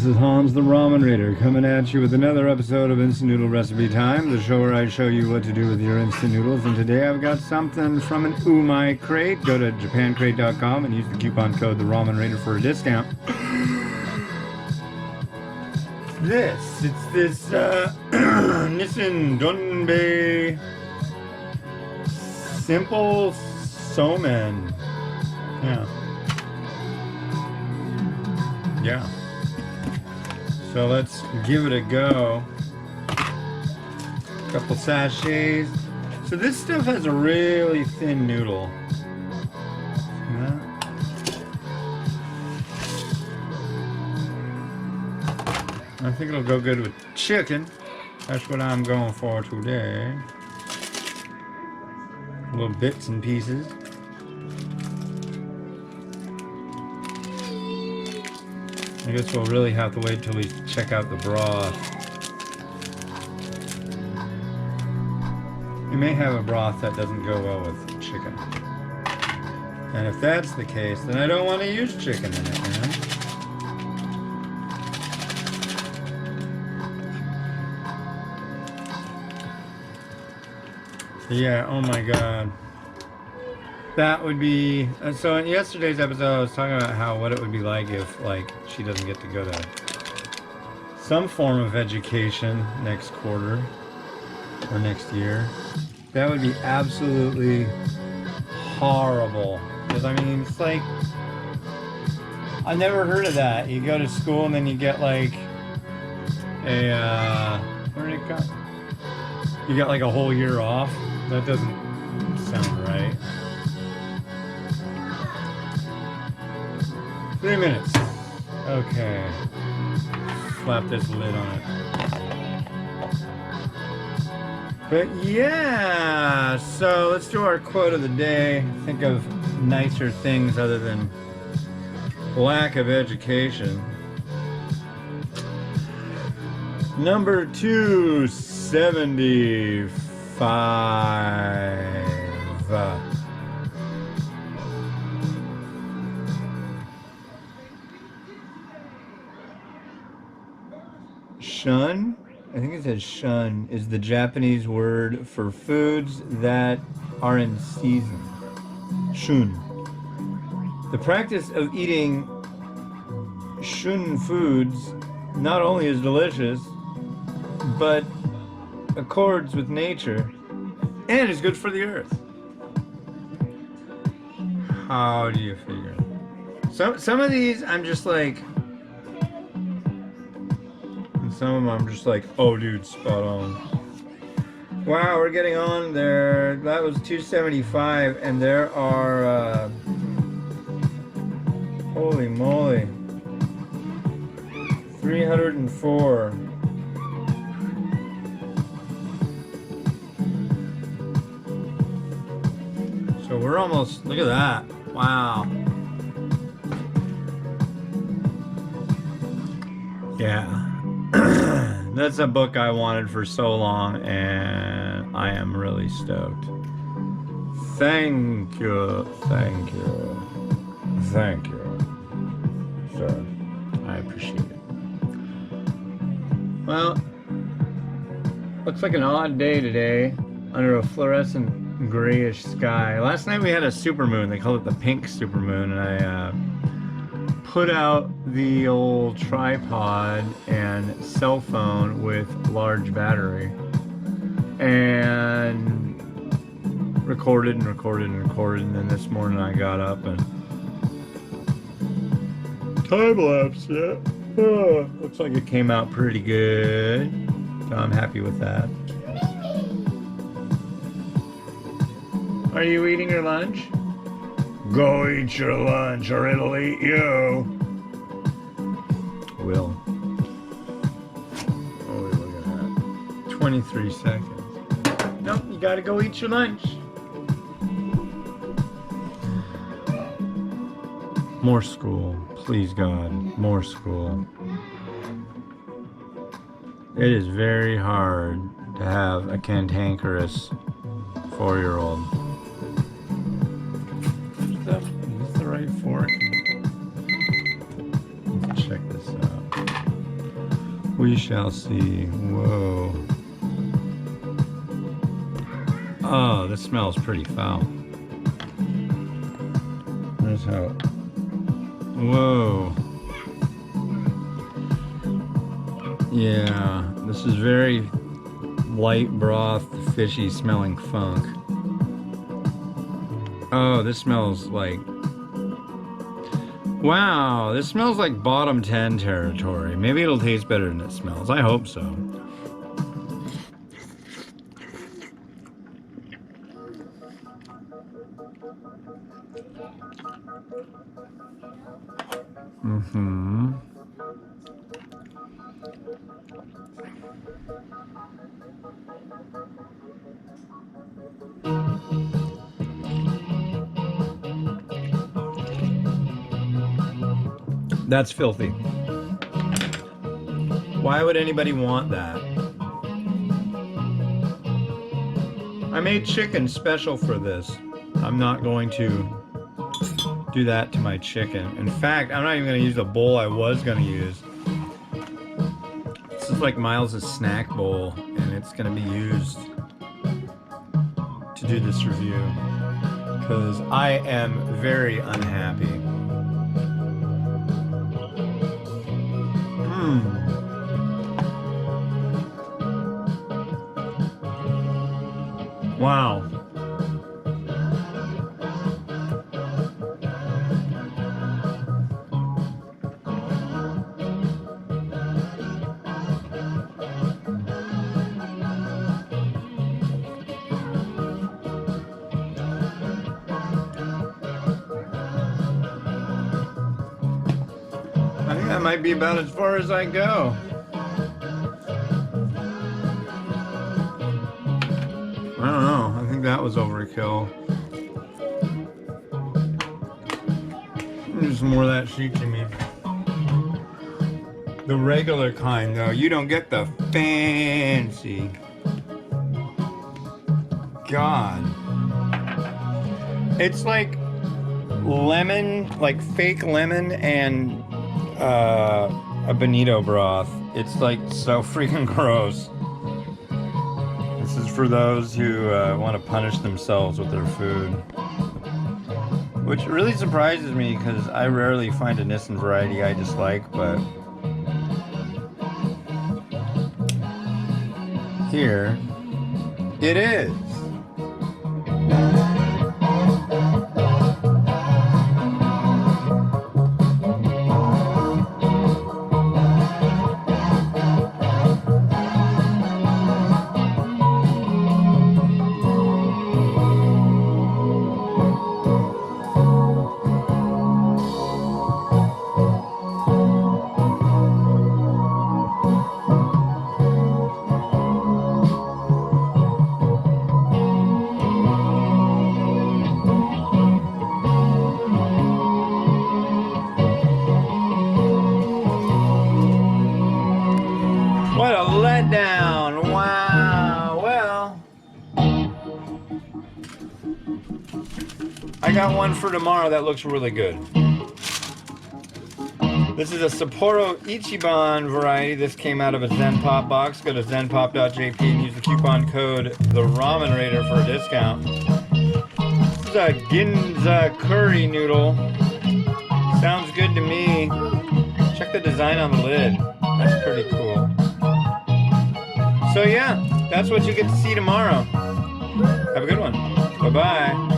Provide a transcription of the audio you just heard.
is Hans the Ramen Raider coming at you with another episode of Instant Noodle Recipe Time, the show where I show you what to do with your instant noodles. And today I've got something from an umai crate. Go to japancrate.com and use the coupon code the Ramen Raider for a discount. It's this Nissin Donbei simple Somen. Yeah. So let's give it a go. Couple sachets. So this stuff has a really thin noodle. See that? I think it'll go good with chicken. That's what I'm going for today. Little bits and pieces. I guess we'll really have to wait till we check out the broth. You may have a broth that doesn't go well with chicken. And if that's the case, then I don't want to use chicken in it, man. Yeah, oh my god. That would be... So in yesterday's episode, I was talking about what it would be like if, she doesn't get to go to some form of education next quarter or next year. That would be absolutely horrible. Because, I mean, it's like... I've never heard of that. You go to school and then you get, where did it go? You get, a whole year off? That doesn't sound right. 3 minutes. Okay. Slap this lid on it. But yeah, so let's do our quote of the day. Think of nicer things other than lack of education. Number 275. Shun, I think it says shun, is the Japanese word for foods that are in season. Shun. The practice of eating shun foods not only is delicious, but accords with nature and is good for the earth. How do you figure? Some of these I'm just like... Some of them I'm just like, oh dude, spot on. Wow, we're getting on there. That was 275 and there are, holy moly, 304. So we're almost, look at that. Wow. Yeah. That's a book I wanted for so long, and I am really stoked. Thank you, thank you, thank you, sir. I appreciate it. Well, looks like an odd day today under a fluorescent grayish sky. Last night we had a supermoon. They call it the pink supermoon, and I put out the old tripod and cell phone with large battery and recorded, and then this morning I got up and time-lapsed it. Looks like it came out pretty good, so I'm happy with that. Are you eating your lunch? Go eat your lunch or it'll eat you. Will. Oh, look at that. 23 seconds. Nope, you gotta go eat your lunch. More school. Please, God. More school. It is very hard to have a cantankerous 4-year-old. Is this the right fork? Let's check this out. We shall see. Whoa. Oh, this smells pretty foul. There's how. Whoa. Yeah, this is very light broth, fishy smelling funk. Oh, this smells like. Wow, this smells like bottom 10 territory. Maybe it'll taste better than it smells. I hope so. Mm-hmm. That's filthy. Why would anybody want that? I made chicken special for this. I'm not going to do that to my chicken. In fact, I'm not even going to use the bowl I was going to use. This is like Miles' snack bowl, and it's going to be used to do this review because I am very unhappy. Wow. I think that might be about as far as I go. I don't know. I think that was overkill. There's more of that sheet to me. The regular kind, though. You don't get the fancy. God. It's like lemon, like fake lemon and a bonito broth. It's like so freaking gross. This is for those who want to punish themselves with their food. Which really surprises me because I rarely find a Nissin variety I dislike, but here it is. What a letdown. Wow. Well, I got one for tomorrow that looks really good. This is a Sapporo Ichiban variety. This came out of a Zen Pop box. Go to zenpop.jp and use the coupon code The Ramen Raider for a discount. This is a Ginza curry noodle. Sounds good to me. Check the design on the lid. That's pretty cool. So yeah, that's what you get to see tomorrow. Have a good one. Bye-bye.